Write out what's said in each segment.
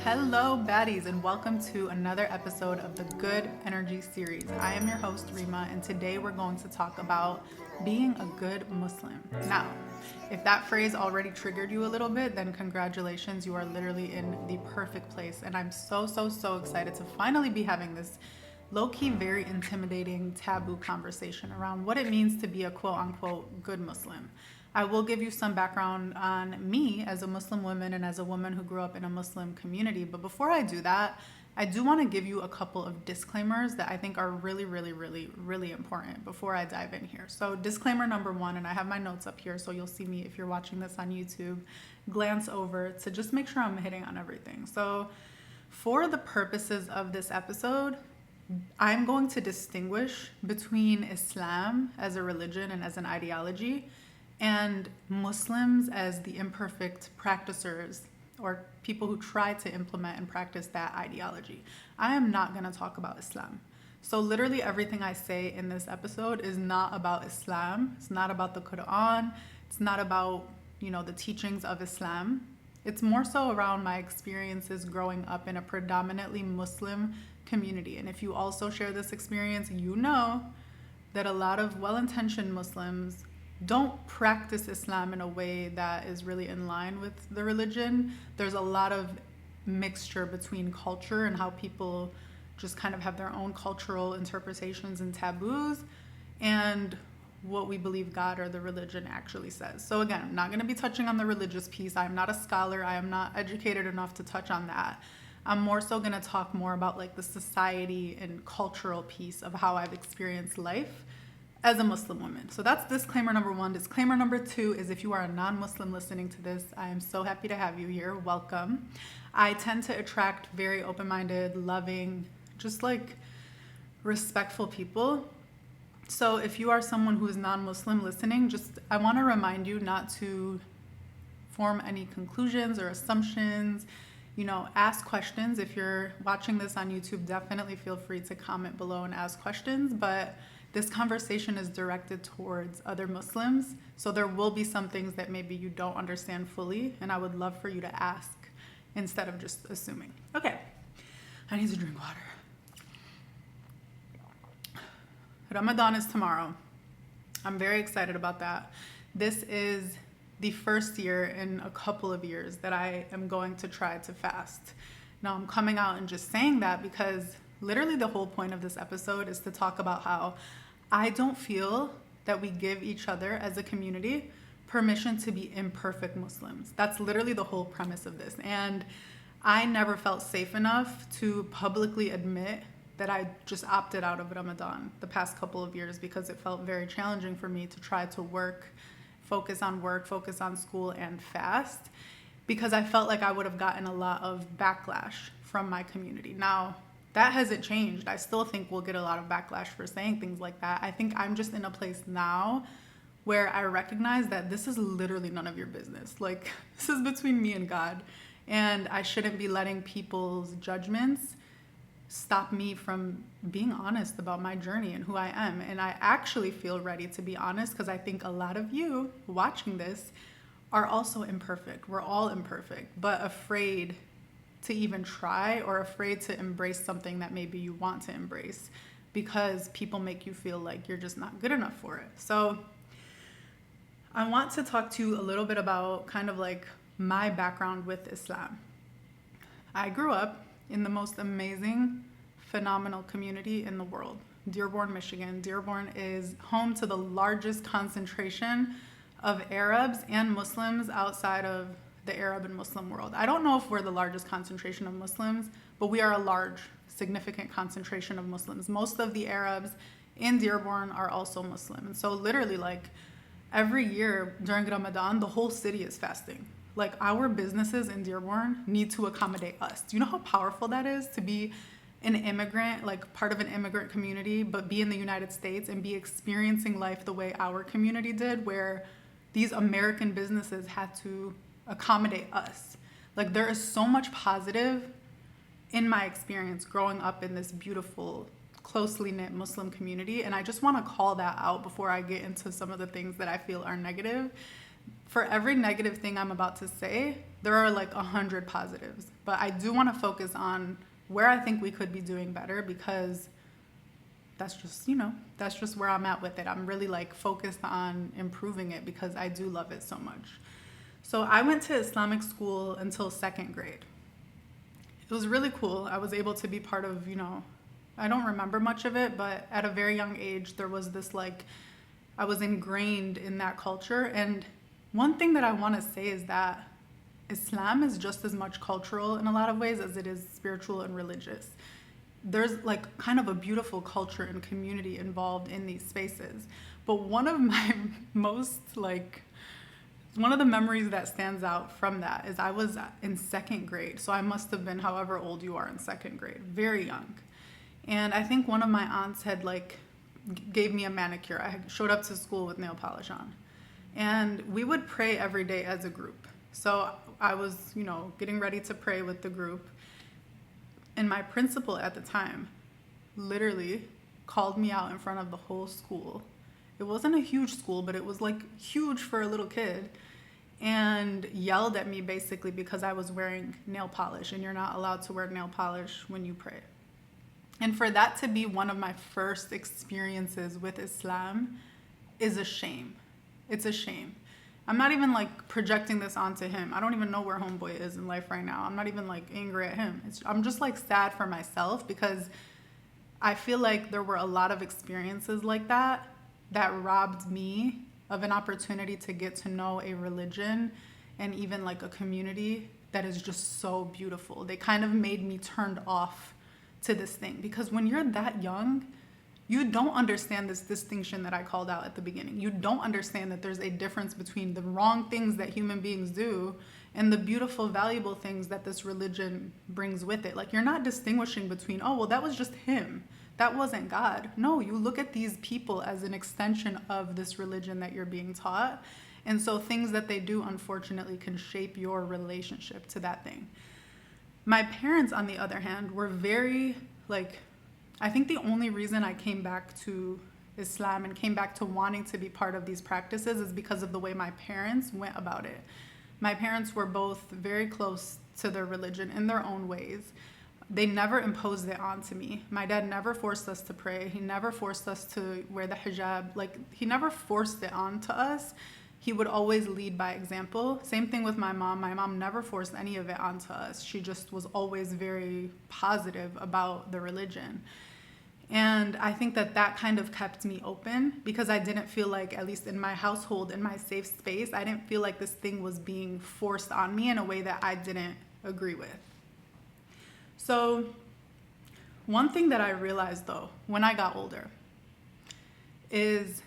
Hello, baddies, and welcome to another episode of the Good Energy series. I am your host, Rima, and today we're going to talk about being a good Muslim. Now, if that phrase already triggered you a little bit, then congratulations, you are literally in the perfect place. And I'm so excited to finally be having this low-key, very intimidating, taboo conversation around what it means to be a quote-unquote good Muslim. I will give you some background on me as a Muslim woman and as a woman who grew up in a Muslim community. But before I do that, I do want to give you a couple of disclaimers that I think are really important before I dive in here. So disclaimer number one, and I have my notes up here so you'll see me if you're watching this on YouTube, glance over to just make sure I'm hitting on everything. So for the purposes of this episode, I'm going to distinguish between Islam as a religion and as an ideology and Muslims as the imperfect practicers or people who try to implement and practice that ideology. I am not going to talk about Islam. So literally everything I say in this episode is not about Islam. It's not about the Quran. It's not about, the teachings of Islam. It's more so around my experiences growing up in a predominantly Muslim community. And if you also share this experience, you know that a lot of well-intentioned Muslims don't practice Islam in a way that is really in line with the religion. There's a lot of mixture between culture and how people just kind of have their own cultural interpretations and taboos and what we believe God or the religion actually says. So again, I'm not going to be touching on the religious piece. I'm not a scholar. I am not educated enough to touch on that. I'm more so going to talk more about like the society and cultural piece of how I've experienced life as a Muslim woman. So that's disclaimer number one. Disclaimer number two is if you are a non-Muslim listening to this, I am so happy to have you here. Welcome. I tend to attract very open-minded, loving, just like respectful people. So if you are someone who is non-Muslim listening, I want to remind you not to form any conclusions or assumptions. Ask questions. If you're watching this on YouTube, definitely feel free to comment below and ask questions. But this conversation is directed towards other Muslims, so there will be some things that maybe you don't understand fully, and I would love for you to ask instead of just assuming. Okay, I need to drink water. Ramadan is tomorrow. I'm very excited about that. This is the first year in a couple of years that I am going to try to fast. Now, I'm coming out and just saying that because literally the whole point of this episode is to talk about how I don't feel that we give each other as a community permission to be imperfect Muslims. That's literally the whole premise of this. And I never felt safe enough to publicly admit that I just opted out of Ramadan the past couple of years because it felt very challenging for me to try to focus on school and fast, because I felt like I would have gotten a lot of backlash from my community. Now, that hasn't changed. I still think we'll get a lot of backlash for saying things like that. I think I'm just in a place now where I recognize that this is literally none of your business. Like, this is between me and God, and I shouldn't be letting people's judgments stop me from being honest about my journey and who I am. And I actually feel ready to be honest because I think a lot of you watching this are also imperfect. We're all imperfect, but afraid to even try or afraid to embrace something that maybe you want to embrace because people make you feel like you're just not good enough for it. So I want to talk to you a little bit about kind of like my background with Islam. I grew up in the most amazing, phenomenal community in the world, Dearborn, Michigan. Dearborn is home to the largest concentration of Arabs and Muslims outside of the Arab and Muslim world. I don't know if we're the largest concentration of Muslims, but we are a large, significant concentration of Muslims. Most of the Arabs in Dearborn are also Muslim. And so literally like every year during Ramadan, the whole city is fasting. Like our businesses in Dearborn need to accommodate us. Do you know how powerful that is to be an immigrant, like part of an immigrant community, but be in the United States and be experiencing life the way our community did, where these American businesses had to accommodate us. Like there is so much positive in my experience growing up in this beautiful, closely knit Muslim community. And I just want to call that out before I get into some of the things that I feel are negative, for every negative thing I'm about to say, there are like 100 positives. But I do want to focus on where I think we could be doing better, because that's just, that's just where I'm at with it. I'm really like focused on improving it because I do love it so much. So I went to Islamic school until second grade. It was really cool. I was able to be part of, I don't remember much of it, but at a very young age, there was this like, I was ingrained in that culture. And one thing that I want to say is that Islam is just as much cultural in a lot of ways as it is spiritual and religious. There's like kind of a beautiful culture and community involved in these spaces. But one of my one of the memories that stands out from that is I was in second grade. So I must have been however old you are in second grade, very young. And I think one of my aunts had gave me a manicure. I showed up to school with nail polish on. And we would pray every day as a group. So I was, getting ready to pray with the group. And my principal at the time literally called me out in front of the whole school. It wasn't a huge school, but it was like huge for a little kid. And yelled at me basically because I was wearing nail polish, and you're not allowed to wear nail polish when you pray. And for that to be one of my first experiences with Islam is a shame. It's a shame. I'm not even like projecting this onto him. I don't even know where homeboy is in life right now. I'm not even like angry at him. I'm just like sad for myself, because I feel like there were a lot of experiences like that robbed me of an opportunity to get to know a religion and even like a community that is just so beautiful. They kind of made me turned off to this thing, because when you're that young, you don't understand this distinction that I called out at the beginning. You don't understand that there's a difference between the wrong things that human beings do and the beautiful, valuable things that this religion brings with it. Like, you're not distinguishing between, oh, well, that was just him. That wasn't God. No, you look at these people as an extension of this religion that you're being taught. And so things that they do, unfortunately, can shape your relationship to that thing. My parents, on the other hand, were very, I think the only reason I came back to Islam and came back to wanting to be part of these practices is because of the way my parents went about it. My parents were both very close to their religion in their own ways. They never imposed it onto me. My dad never forced us to pray. He never forced us to wear the hijab. He never forced it onto us. He would always lead by example. Same thing with my mom. My mom never forced any of it onto us. She just was always very positive about the religion. And I think that kind of kept me open, because I didn't feel like, at least in my household, in my safe space, I didn't feel like this thing was being forced on me in a way that I didn't agree with. So one thing that I realized, though, when I got older is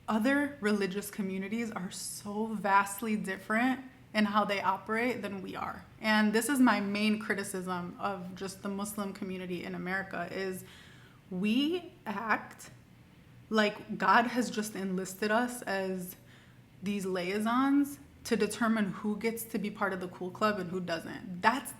other religious communities are so vastly different in how they operate than we are. And this is my main criticism of just the Muslim community in America, is we act like God has just enlisted us as these liaisons to determine who gets to be part of the cool club and who doesn't. That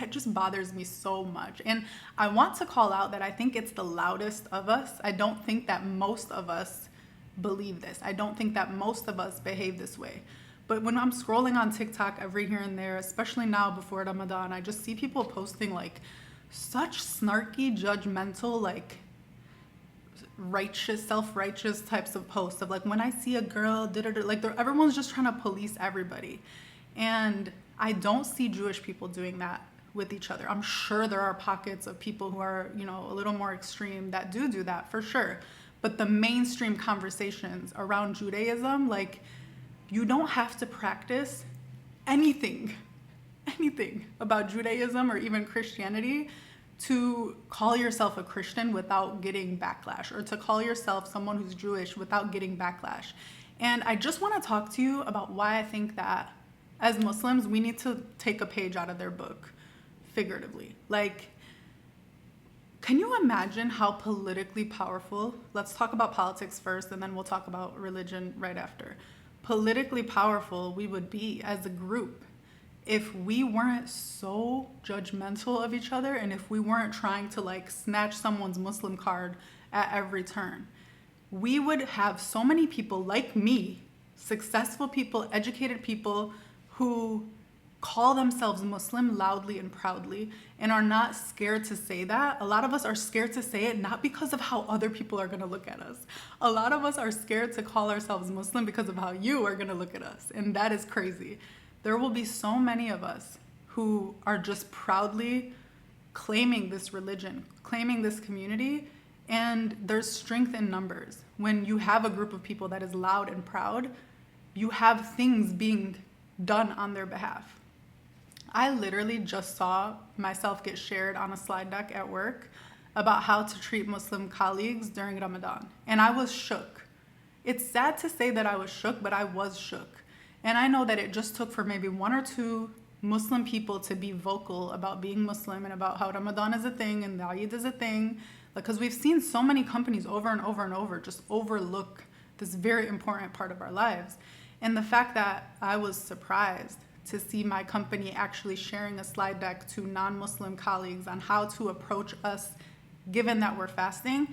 just bothers me so much. And I want to call out that I think it's the loudest of us. I don't think that most of us believe this. I don't think that most of us behave this way. But when I'm scrolling on TikTok every here and there, especially now before Ramadan, I just see people posting such snarky, judgmental, self-righteous types of posts of when I see a girl, everyone's just trying to police everybody. And I don't see Jewish people doing that with each other. I'm sure there are pockets of people who are, a little more extreme that do that for sure. But the mainstream conversations around Judaism, you don't have to practice anything about Judaism or even Christianity to call yourself a Christian without getting backlash, or to call yourself someone who's Jewish without getting backlash. And I just want to talk to you about why I think that as Muslims, we need to take a page out of their book, figuratively. Can you imagine how politically powerful, let's talk about politics first and then we'll talk about religion right after, politically powerful we would be as a group if we weren't so judgmental of each other, and if we weren't trying to snatch someone's Muslim card at every turn. We would have so many people like me successful people, educated people who call themselves Muslim loudly and proudly and are not scared to say that. A lot of us are scared to say it, not because of how other people are going to look at us. A lot of us are scared to call ourselves Muslim because of how you are going to look at us. And that is crazy. There will be so many of us who are just proudly claiming this religion, claiming this community. And there's strength in numbers. When you have a group of people that is loud and proud, you have things being done on their behalf. I literally just saw myself get shared on a slide deck at work about how to treat Muslim colleagues during Ramadan. And I was shook. It's sad to say that I was shook, but I was shook. And I know that it just took for maybe one or two Muslim people to be vocal about being Muslim and about how Ramadan is a thing and the Eid is a thing. Because we've seen so many companies over and over and over just overlook this very important part of our lives. And the fact that I was surprised to see my company actually sharing a slide deck to non-Muslim colleagues on how to approach us given that we're fasting,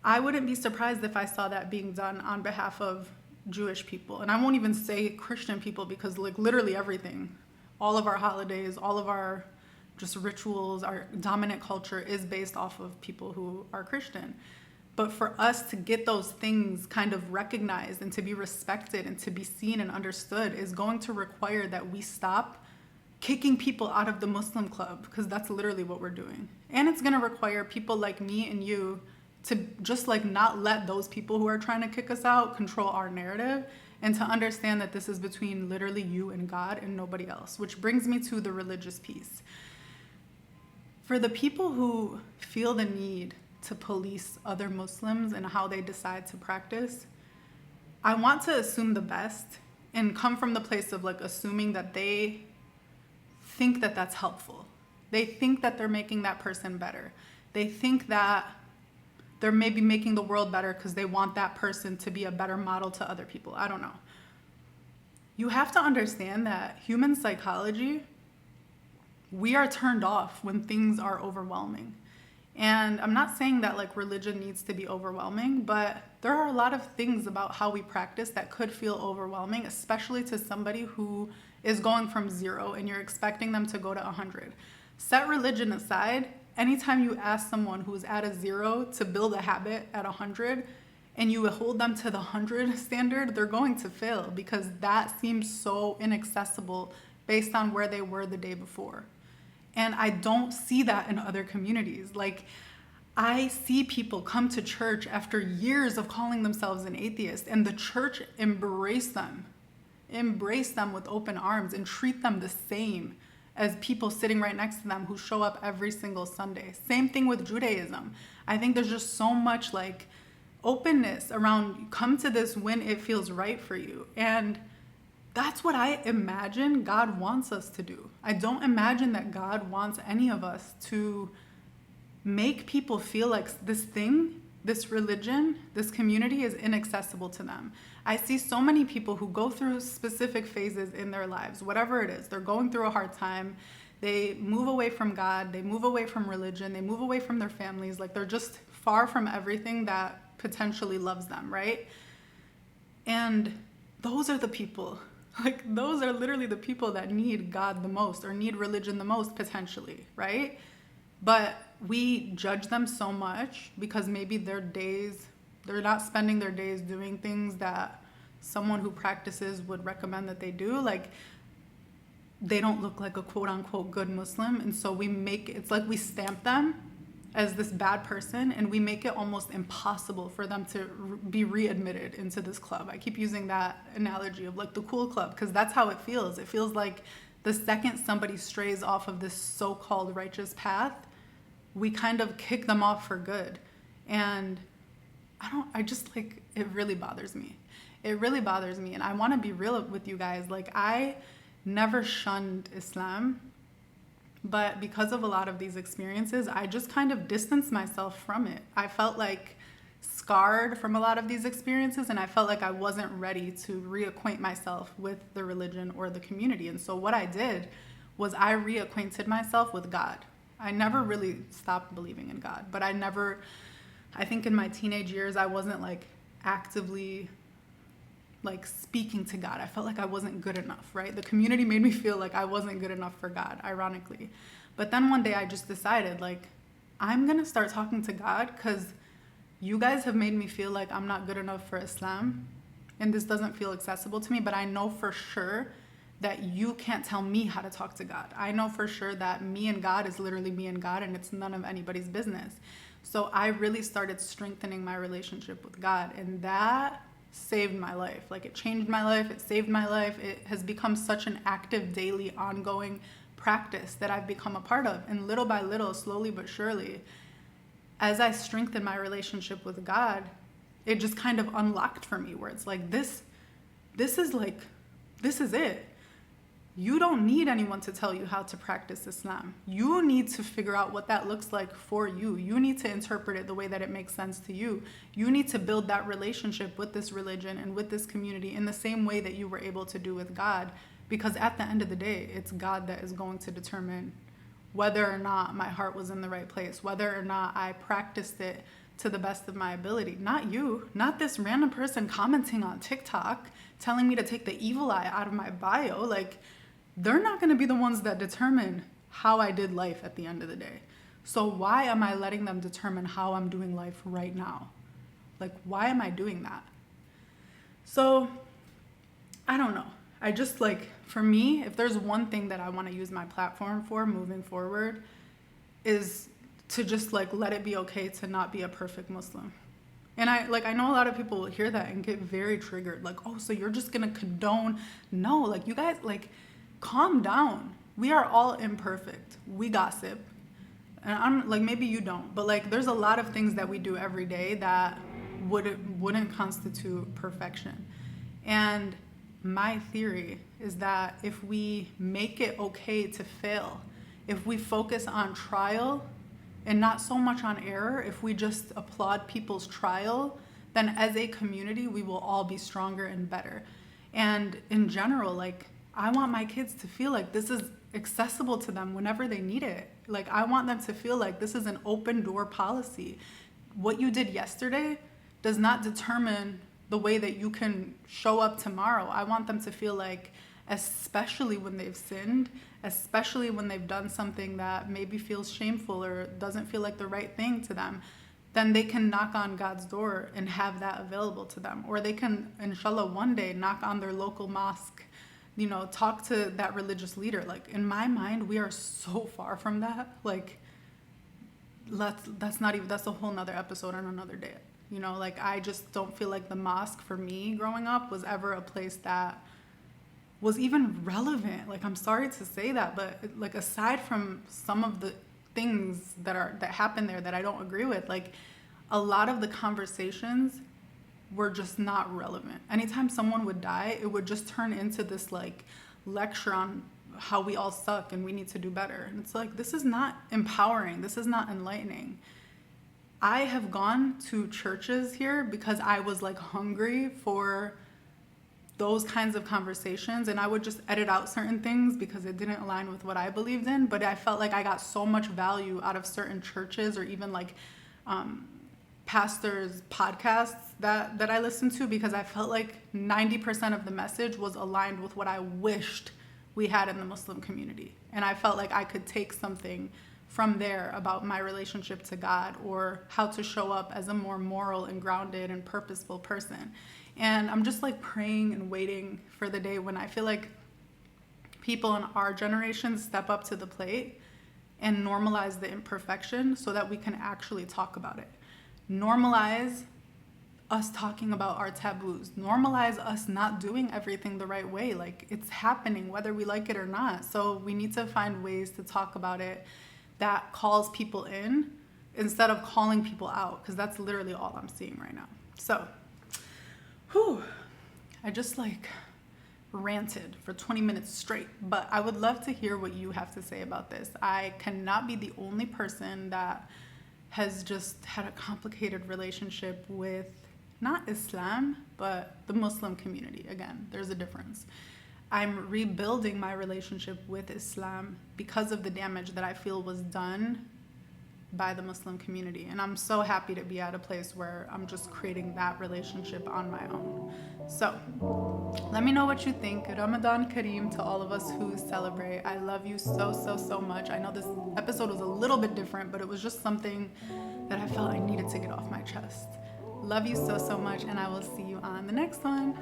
I wouldn't be surprised if I saw that being done on behalf of Jewish people. And I won't even say Christian people because like literally everything, all of our holidays, all of our just rituals, our dominant culture is based off of people who are Christian. But for us to get those things kind of recognized and to be respected and to be seen and understood is going to require that we stop kicking people out of the Muslim club, because that's literally what we're doing. And it's going to require people like me and you to just like not let those people who are trying to kick us out control our narrative, and to understand that this is between literally you and God and nobody else, which brings me to the religious piece. For the people who feel the need to police other Muslims and how they decide to practice, I want to assume the best and come from the place of like assuming that they think that that's helpful. They think that they're making that person better. They think that they're maybe making the world better because they want that person to be a better model to other people. I don't know. You have to understand that human psychology, we are turned off when things are overwhelming. And I'm not saying that like religion needs to be overwhelming, but there are a lot of things about how we practice that could feel overwhelming, especially to somebody who is going from 0 and you're expecting them to go to 100. Set religion aside. Anytime you ask someone who's at a 0 to build a habit at 100 and you hold them to the 100 standard, they're going to fail because that seems so inaccessible based on where they were the day before. And I don't see that in other communities. Like, I see people come to church after years of calling themselves an atheist, and the church embrace them with open arms and treat them the same as people sitting right next to them who show up every single Sunday. Same thing with Judaism. I think there's just so much like openness around come to this when it feels right for you. And that's what I imagine God wants us to do. I don't imagine that God wants any of us to make people feel like this thing, this religion, this community is inaccessible to them. I see so many people who go through specific phases in their lives, whatever it is. They're going through a hard time. They move away from God. They move away from religion. They move away from their families. Like, they're just far from everything that potentially loves them, right? And those are the people. Like, those are literally the people that need God the most or need religion the most, potentially, right? But we judge them so much because maybe they're not spending their days doing things that someone who practices would recommend that they do. Like, they don't look like a quote unquote good Muslim. And so it's like we stamp them as this bad person, and we make it almost impossible for them to be readmitted into this club. I keep using that analogy of like the cool club because that's how it feels. It feels like the second somebody strays off of this so-called righteous path, we kind of kick them off for good. And it really bothers me. It really bothers me. And I want to be real with you guys. Like, I never shunned Islam, but because of a lot of these experiences, I just kind of distanced myself from it. I felt like scarred from a lot of these experiences, and I felt like I wasn't ready to reacquaint myself with the religion or the community. And so what I did was I reacquainted myself with God. I never really stopped believing in God, but I think in my teenage years, I wasn't like actively like speaking to God. I felt like I wasn't good enough, right? The community made me feel like I wasn't good enough for God, ironically. But then one day I just decided, like, I'm going to start talking to God because you guys have made me feel like I'm not good enough for Islam and this doesn't feel accessible to me, but I know for sure that you can't tell me how to talk to God. I know for sure that me and God is literally me and God, and it's none of anybody's business. So I really started strengthening my relationship with God, and that saved my life. Like, it changed my life, it saved my life. It has become such an active, daily, ongoing practice that I've become a part of. And little by little, slowly but surely, as I strengthened my relationship with God, it just kind of unlocked for me, where it's like, this is it. You don't need anyone to tell you how to practice Islam. You need to figure out what that looks like for you. You need to interpret it the way that it makes sense to you. You need to build that relationship with this religion and with this community in the same way that you were able to do with God. Because at the end of the day, it's God that is going to determine whether or not my heart was in the right place, whether or not I practiced it to the best of my ability. Not you, not this random person commenting on TikTok, telling me to take the evil eye out of my bio. Like, they're not going to be the ones that determine how I did life at the end of the day. So why am I letting them determine how I'm doing life right now? Like, why am I doing that? So, I don't know. I just, like, for me, if there's one thing that I want to use my platform for moving forward, is to just, like, let it be okay to not be a perfect Muslim. And I know a lot of people will hear that and get very triggered. Like, oh, so you're just going to condone? No, like, you guys, like, calm down. We are all imperfect. We gossip. And I'm like, maybe you don't, but like, there's a lot of things that we do every day that wouldn't constitute perfection. And my theory is that if we make it okay to fail, if we focus on trial and not so much on error, if we just applaud people's trial, then as a community, we will all be stronger and better. And in general, like, I want my kids to feel like this is accessible to them whenever they need it. Like, I want them to feel like this is an open door policy. What you did yesterday does not determine the way that you can show up tomorrow. I want them to feel like, especially when they've sinned, especially when they've done something that maybe feels shameful or doesn't feel like the right thing to them, then they can knock on God's door and have that available to them. Or they can, inshallah, one day knock on their local mosque, you know, talk to that religious leader. Like, in my mind, we are so far from that. Like, that's a whole nother episode on another day. You know, like, I just don't feel like the mosque for me growing up was ever a place that was even relevant. Like, I'm sorry to say that, but like, aside from some of the things that happen there that I don't agree with, like, a lot of the conversations were just not relevant. Anytime someone would die, it would just turn into this like lecture on how we all suck and we need to do better. And it's like, this is not empowering. This is not enlightening. I have gone to churches here because I was like hungry for those kinds of conversations, and I would just edit out certain things because it didn't align with what I believed in. But I felt like I got so much value out of certain churches, or even like pastors' podcasts that I listened to, because I felt like 90% of the message was aligned with what I wished we had in the Muslim community. And I felt like I could take something from there about my relationship to God, or how to show up as a more moral and grounded and purposeful person. And I'm just like praying and waiting for the day when I feel like people in our generation step up to the plate and normalize the imperfection so that we can actually talk about it. Normalize us talking about our taboos. Normalize us not doing everything the right way. Like, it's happening whether we like it or not. So we need to find ways to talk about it that calls people in instead of calling people out, because that's literally all I'm seeing right now. So, I just like ranted for 20 minutes straight, but I would love to hear what you have to say about this. I cannot be the only person that has just had a complicated relationship with not Islam, but the Muslim community. Again, there's a difference. I'm rebuilding my relationship with Islam because of the damage that I feel was done by the Muslim community. And I'm so happy to be at a place where I'm just creating that relationship on my own. So let me know what you think. Ramadan Kareem to all of us who celebrate. I love you so much. I know this episode was a little bit different, but it was just something that I felt I needed to get off my chest. Love you so much, and I will see you on the next one.